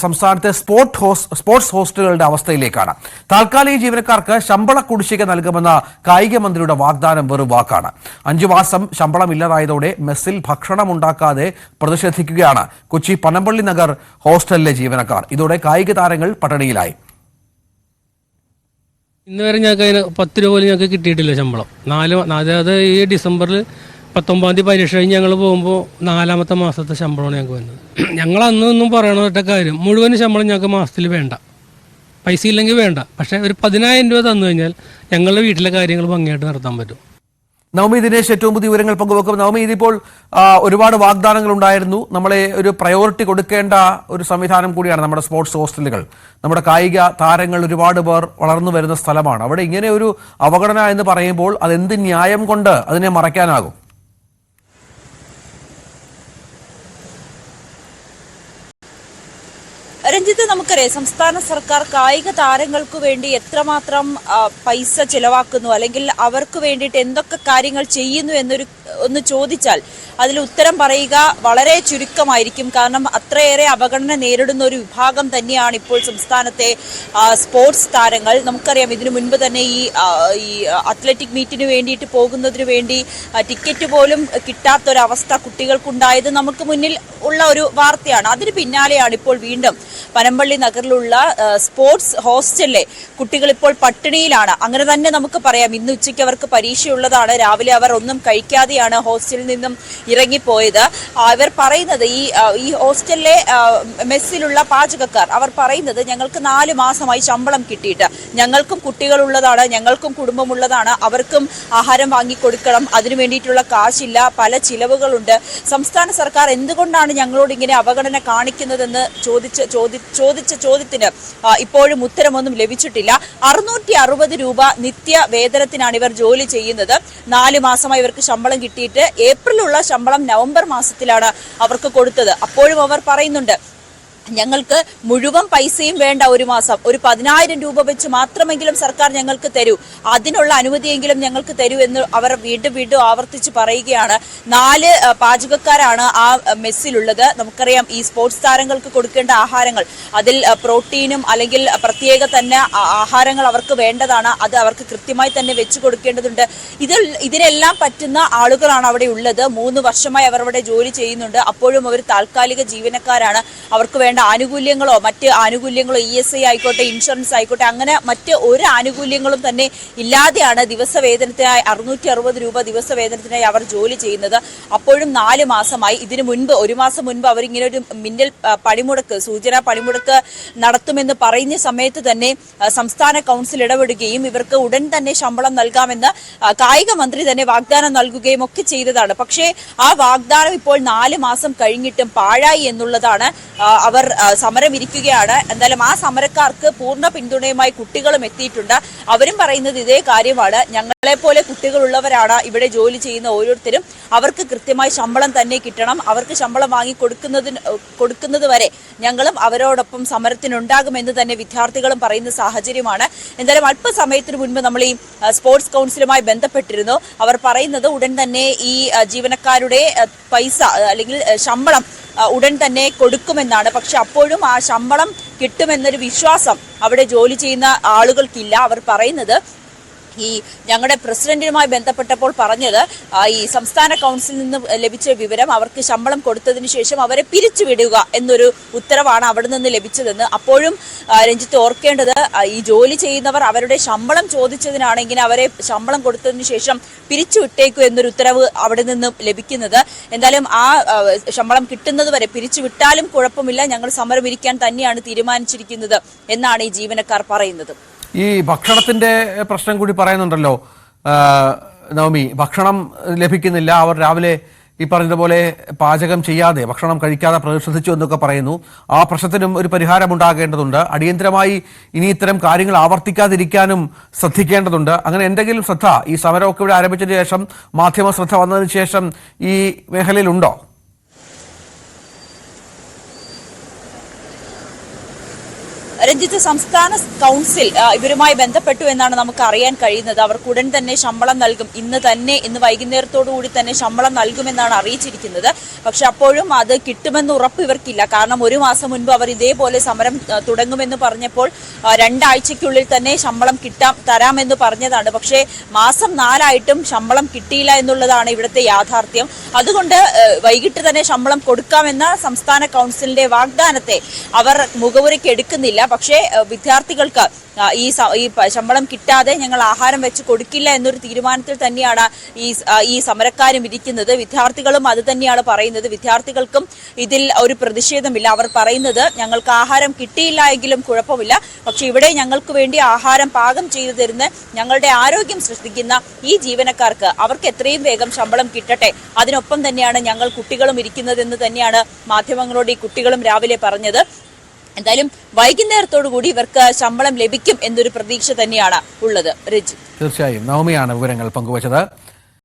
സംസ്ഥാനത്തെ സ്പോർട്സ് ഹോസ്റ്റലുകളുടെ അവസ്ഥയിലേക്കാണ്. താൽക്കാലിക ജീവനക്കാർക്ക് ശമ്പള കുടിശ്ശിക നൽകുമെന്ന കായിക മന്ത്രിയുടെ വാഗ്ദാനം വെറും വാക്കാണ്. 5 മാസം ശമ്പളം ഇല്ലാതായതോടെ മെസ്സിൽ ഭക്ഷണം ഉണ്ടാക്കാതെ പ്രതിഷേധിക്കുകയാണ് കൊച്ചി പനമ്പള്ളി നഗർ ഹോസ്റ്റലിലെ ജീവനക്കാർ. ഇതോടെ കായിക താരങ്ങൾ പട്ടിണിയിലായി. ഇന്ന് വരെ ഞങ്ങൾക്ക് 10 രൂപ പോലും ഞങ്ങൾക്ക് കിട്ടിയിട്ടില്ല ശമ്പളം. അതായത് ഈ ഡിസംബറിൽ 19 തീയതി പരീക്ഷ കഴിഞ്ഞ് ഞങ്ങൾ പോകുമ്പോൾ 4ാമത്തെ മാസത്തെ ശമ്പളമാണ് ഞങ്ങൾക്ക് വന്നത്. ഞങ്ങൾ അന്നൊന്നും പറയണ കാര്യം മുഴുവൻ ശമ്പളം ഞങ്ങൾക്ക് മാസത്തിൽ വേണ്ട, പൈസ ഇല്ലെങ്കിൽ വേണ്ട. പക്ഷേ ഒരു 10,000 രൂപ തന്നു കഴിഞ്ഞാൽ ഞങ്ങളുടെ വീട്ടിലെ കാര്യങ്ങൾ ഭംഗിയായിട്ട് നടത്താൻ പറ്റും. നവമി ദിനേശ് ഏറ്റവും പുതിയ വിവരങ്ങൾ പങ്കുവെക്കും. നവമി, ഇതിപ്പോൾ ഒരുപാട് വാഗ്ദാനങ്ങൾ ഉണ്ടായിരുന്നു. നമ്മളെ ഒരു പ്രയോറിറ്റി കൊടുക്കേണ്ട ഒരു സംവിധാനം കൂടിയാണ് നമ്മുടെ സ്പോർട്സ് ഹോസ്റ്റലുകൾ. നമ്മുടെ കായിക താരങ്ങൾ ഒരുപാട് പേർ വളർന്നു വരുന്ന സ്ഥലമാണ്. അവിടെ ഇങ്ങനെ ഒരു അവഗണന എന്ന് പറയുമ്പോൾ അതെന്ത് ന്യായം കൊണ്ട് അതിനെ മറയ്ക്കാനാകും? രഞ്ജിത്ത്, നമുക്കറിയാം സംസ്ഥാന സർക്കാർ കായിക താരങ്ങൾക്ക് വേണ്ടി എത്രമാത്രം പൈസ ചിലവാക്കുന്നു, അല്ലെങ്കിൽ അവർക്ക് വേണ്ടിയിട്ട് എന്തൊക്കെ കാര്യങ്ങൾ ചെയ്യുന്നു ഒന്ന് ചോദിച്ചാൽ അതിൽ ഉത്തരം പറയുക വളരെ ചുരുക്കമായിരിക്കും. കാരണം അത്രയേറെ അവഗണന നേരിടുന്ന ഒരു വിഭാഗം തന്നെയാണ് ഇപ്പോൾ സംസ്ഥാനത്തെ സ്പോർട്സ് താരങ്ങൾ. നമുക്കറിയാം ഇതിനു മുൻപ് തന്നെ ഈ അത്ലറ്റിക് മീറ്റിന് വേണ്ടിയിട്ട് പോകുന്നതിന് വേണ്ടി ടിക്കറ്റ് പോലും കിട്ടാത്തൊരവസ്ഥ കുട്ടികൾക്കുണ്ടായത് നമുക്ക് മുന്നിൽ ഉള്ള ഒരു വാർത്തയാണ്. അതിന് പിന്നാലെയാണ് ഇപ്പോൾ വീണ്ടും പനമ്പള്ളി നഗറിലുള്ള സ്പോർട്സ് ഹോസ്റ്റലിലെ കുട്ടികൾ ഇപ്പോൾ പട്ടിണിയിലാണ്. അങ്ങനെ തന്നെ നമുക്ക് പറയാം. ഇന്ന് ഉച്ചയ്ക്ക് അവർക്ക് പരീക്ഷയുള്ളതാണ്. രാവിലെ അവർ ഒന്നും കഴിക്കാതെയാണ് ഹോസ്റ്റലിൽ നിന്നും ഇറങ്ങിപ്പോയത്. ഇവർ പറയുന്നത് ഈ ഹോസ്റ്റലിലെ മെസ്സിലുള്ള പാചകക്കാർ അവർ പറയുന്നത് ഞങ്ങൾക്ക് 4 മാസമായി ശമ്പളം കിട്ടിയിട്ട്, ഞങ്ങൾക്കും കുട്ടികളുള്ളതാണ്, ഞങ്ങൾക്കും കുടുംബമുള്ളതാണ്, അവർക്കും ആഹാരം വാങ്ങിക്കൊടുക്കണം, അതിനു വേണ്ടിയിട്ടുള്ള കാശില്ല, പല ചിലവുകളുണ്ട്. സംസ്ഥാന സർക്കാർ എന്തുകൊണ്ടാണ് ഞങ്ങളോട് ഇങ്ങനെ അവഗണന കാണിക്കുന്നതെന്ന് ചോദിച്ച ചോദ്യത്തിന് ഇപ്പോഴും ഉത്തരമൊന്നും ലഭിച്ചിട്ടില്ല. 660 രൂപ നിത്യ വേതനത്തിനാണ് ഇവർ ജോലി ചെയ്യുന്നത്. 4 മാസമായി ഇവർക്ക് ശമ്പളം കിട്ടിയിട്ട് ഏപ്രിലുള്ള ശമ്പളം നവംബർ മാസത്തിലാണ് അവർക്ക് കൊടുത്തത്. അപ്പോഴും അവർ പറയുന്നുണ്ട് ഞങ്ങൾക്ക് മുഴുവൻ പൈസയും വേണ്ട, ഒരു മാസം ഒരു 10,000 രൂപ വെച്ച് മാത്രമെങ്കിലും സർക്കാർ ഞങ്ങൾക്ക് തരൂ, അതിനുള്ള അനുമതിയെങ്കിലും ഞങ്ങൾക്ക് തരൂ എന്ന് അവർ വീണ്ടും ആവർത്തിച്ച് പറയുകയാണ്. 4 പാചകക്കാരാണ് ആ മെസ്സിലുള്ളത്. നമുക്കറിയാം ഈ സ്പോർട്സ് താരങ്ങൾക്ക് കൊടുക്കേണ്ട ആഹാരങ്ങൾ, അതിൽ പ്രോട്ടീനും അല്ലെങ്കിൽ പ്രത്യേക തന്നെ ആഹാരങ്ങൾ അവർക്ക് വേണ്ടതാണ്. അത് അവർക്ക് കൃത്യമായി തന്നെ വെച്ച് കൊടുക്കേണ്ടതുണ്ട്. ഇതിനെല്ലാം പറ്റുന്ന ആളുകളാണ് അവിടെ ഉള്ളത്. 3 വർഷമായി അവർ അവിടെ ജോലി ചെയ്യുന്നുണ്ട്. അപ്പോഴും അവർ താൽക്കാലിക ജീവനക്കാരാണ്. അവർക്ക് വേണ്ട ആനുകൂല്യങ്ങളോ മറ്റ് ആനുകൂല്യങ്ങളോ ESI ആയിക്കോട്ടെ, ഇൻഷുറൻസ് ആയിക്കോട്ടെ, അങ്ങനെ മറ്റ് ഒരു ആനുകൂല്യങ്ങളും തന്നെ ഇല്ലാതെയാണ് ദിവസവേതനത്തിനായി 660 രൂപ ദിവസവേതനത്തിനായി അവർ ജോലി ചെയ്യുന്നത്. അപ്പോഴും 4 മാസമായി. ഇതിനു മുൻപ് 1 മാസം മുൻപ് അവരിങ്ങനെ ഒരു മിന്നൽ പണിമുടക്ക്, സൂചനാ പണിമുടക്ക് നടത്തുമെന്ന് പറയുന്ന സമയത്ത് തന്നെ സംസ്ഥാന കൗൺസിൽ ഇടപെടുകയും ഇവർക്ക് ഉടൻ തന്നെ ശമ്പളം നൽകാമെന്ന് കായിക മന്ത്രി തന്നെ വാഗ്ദാനം നൽകുകയും ഒക്കെ ചെയ്തതാണ്. പക്ഷേ ആ വാഗ്ദാനം ഇപ്പോൾ 4 മാസം കഴിഞ്ഞിട്ടും പാഴായി എന്നുള്ളതാണ്. അവർ സമരം ഇരിക്കുകയാണ്. എന്തായാലും ആ സമരക്കാർക്ക് പൂർണ്ണ പിന്തുണയുമായി കുട്ടികളും എത്തിയിട്ടുണ്ട്. അവരും പറയുന്നത് ഇതേ കാര്യമാണ്. ഞങ്ങളെപ്പോലെ കുട്ടികളുള്ളവരാണ് ഇവിടെ ജോലി ചെയ്യുന്ന ഓരോരുത്തരും. അവർക്ക് കൃത്യമായി ശമ്പളം തന്നെ കിട്ടണം. അവർക്ക് ശമ്പളം വാങ്ങി കൊടുക്കുന്നത് വരെ ഞങ്ങളും അവരോടൊപ്പം സമരത്തിനുണ്ടാകുമെന്ന് തന്നെ വിദ്യാർത്ഥികളും പറയുന്ന സാഹചര്യമാണ്. എന്തായാലും അല്പസമയത്തിന് മുൻപ് നമ്മൾ ഈ സ്പോർട്സ് കൗൺസിലുമായി ബന്ധപ്പെട്ടിരുന്നു. അവർ പറയുന്നത് ഉടൻ തന്നെ ഈ ജീവനക്കാരുടെ പൈസ അല്ലെങ്കിൽ ശമ്പളം ഉടൻ തന്നെ കൊടുക്കുമെന്നാണ്. പക്ഷെ അപ്പോഴും ആ ശമ്പളം കിട്ടുമെന്നൊരു വിശ്വാസം അവിടെ ജോലി ചെയ്യുന്ന ആളുകൾക്കില്ല. അവർ പറയുന്നത് ഈ ഞങ്ങളുടെ പ്രസിഡന്റുമായി ബന്ധപ്പെട്ടപ്പോൾ പറഞ്ഞത് ഈ സംസ്ഥാന കൗൺസിലിൽ നിന്ന് ലഭിച്ച വിവരം അവർക്ക് ശമ്പളം കൊടുത്തതിന് ശേഷം അവരെ പിരിച്ചുവിടുക എന്നൊരു ഉത്തരവാണ് അവിടെ നിന്ന് ലഭിച്ചതെന്ന്. അപ്പോഴും രഞ്ജിത്ത് ഓർക്കേണ്ടത് ഈ ജോലി ചെയ്യുന്നവർ അവരുടെ ശമ്പളം ചോദിച്ചതിനാണെങ്കിൽ അവരെ ശമ്പളം കൊടുത്തതിന് ശേഷം പിരിച്ചുവിട്ടേക്കു എന്നൊരു ഉത്തരവ് അവിടെ നിന്ന് ലഭിക്കുന്നത്. എന്തായാലും ആ ശമ്പളം കിട്ടുന്നത് വരെ പിരിച്ചുവിട്ടാലും കുഴപ്പമില്ല, ഞങ്ങൾ സമരം ഇരിക്കാൻ തന്നെയാണ് തീരുമാനിച്ചിരിക്കുന്നത് എന്നാണ് ഈ ജീവനക്കാർ പറയുന്നത്. ഈ ഭക്ഷണത്തിന്റെ പ്രശ്നം കൂടി പറയുന്നുണ്ടല്ലോ നവമി. ഭക്ഷണം ലഭിക്കുന്നില്ല. അവർ രാവിലെ ഈ പറഞ്ഞതുപോലെ പാചകം ചെയ്യാതെ, ഭക്ഷണം കഴിക്കാതെ പ്രതിഷേധിച്ചു എന്നൊക്കെ പറയുന്നു. ആ പ്രശ്നത്തിനും ഒരു പരിഹാരം ഉണ്ടാകേണ്ടതുണ്ട്. അടിയന്തരമായി ഇനി ഇത്തരം കാര്യങ്ങൾ ആവർത്തിക്കാതിരിക്കാനും ശ്രദ്ധിക്കേണ്ടതുണ്ട്. അങ്ങനെ എന്തെങ്കിലും ശ്രദ്ധ ഈ സമരമൊക്കെ ഇവിടെ ആരംഭിച്ചതിന് ശേഷം, മാധ്യമ ശ്രദ്ധ വന്നതിന് ശേഷം ഈ മേഖലയിലുണ്ടോ? രഞ്ജിത്ത്, സംസ്ഥാന കൗൺസിൽ ഇവരുമായി ബന്ധപ്പെട്ടു എന്നാണ് നമുക്ക് അറിയാൻ കഴിയുന്നത്. അവർക്ക് ഉടൻ തന്നെ ശമ്പളം നൽകും, ഇന്ന് വൈകുന്നേരത്തോടു കൂടി തന്നെ ശമ്പളം നൽകുമെന്നാണ് അറിയിച്ചിരിക്കുന്നത്. പക്ഷെ അപ്പോഴും അത് കിട്ടുമെന്ന് ഉറപ്പ് ഇവർക്കില്ല. കാരണം ഒരു മാസം മുൻപ് അവർ ഇതേപോലെ സമരം തുടങ്ങുമെന്ന് പറഞ്ഞപ്പോൾ 2 ആഴ്ചയ്ക്കുള്ളിൽ തന്നെ ശമ്പളം തരാമെന്ന് പറഞ്ഞതാണ്. പക്ഷേ മാസം 4 ആയിട്ടും ശമ്പളം കിട്ടിയില്ല എന്നുള്ളതാണ് ഇവിടുത്തെ യാഥാർത്ഥ്യം. അതുകൊണ്ട് വൈകിട്ട് തന്നെ ശമ്പളം കൊടുക്കാമെന്ന സംസ്ഥാന കൗൺസിലിന്റെ വാഗ്ദാനത്തെ അവർ മുഖവുരയ്ക്ക് എടുക്കുന്നില്ല. പക്ഷേ വിദ്യാർത്ഥികൾക്ക് ഈ ശമ്പളം കിട്ടാതെ ഞങ്ങൾ ആഹാരം വെച്ച് കൊടുക്കില്ല എന്നൊരു തീരുമാനത്തിൽ തന്നെയാണ് ഈ സമരക്കാരും ഇരിക്കുന്നത്. വിദ്യാർത്ഥികളും അത് തന്നെയാണ് പറയുന്നത്. വിദ്യാർത്ഥികൾക്കും ഇതിൽ ഒരു പ്രതിഷേധമില്ല. അവർ പറയുന്നത് ഞങ്ങൾക്ക് ആഹാരം കിട്ടിയില്ല എങ്കിലും കുഴപ്പമില്ല, പക്ഷെ ഇവിടെ ഞങ്ങൾക്ക് വേണ്ടി ആഹാരം പാകം ചെയ്തു തരുന്ന ഞങ്ങളുടെ ആരോഗ്യം സൃഷ്ടിക്കുന്ന ഈ ജീവനക്കാർക്ക് അവർക്ക് എത്രയും വേഗം ശമ്പളം കിട്ടട്ടെ, അതിനൊപ്പം തന്നെയാണ് ഞങ്ങൾ കുട്ടികളും ഇരിക്കുന്നതെന്ന് തന്നെയാണ് മാധ്യമങ്ങളോട് ഈ കുട്ടികളും രാവിലെ പറഞ്ഞത്. എന്തായാലും വൈകുന്നേരത്തോടു കൂടി ഇവർക്ക് ശമ്പളം ലഭിക്കും എന്നൊരു പ്രതീക്ഷ തന്നെയാണ് ഉള്ളത്. രഞ്ജിത്ത്, തീർച്ചയായും നവമിയാണ് വിവരങ്ങൾ പങ്കുവച്ചത്.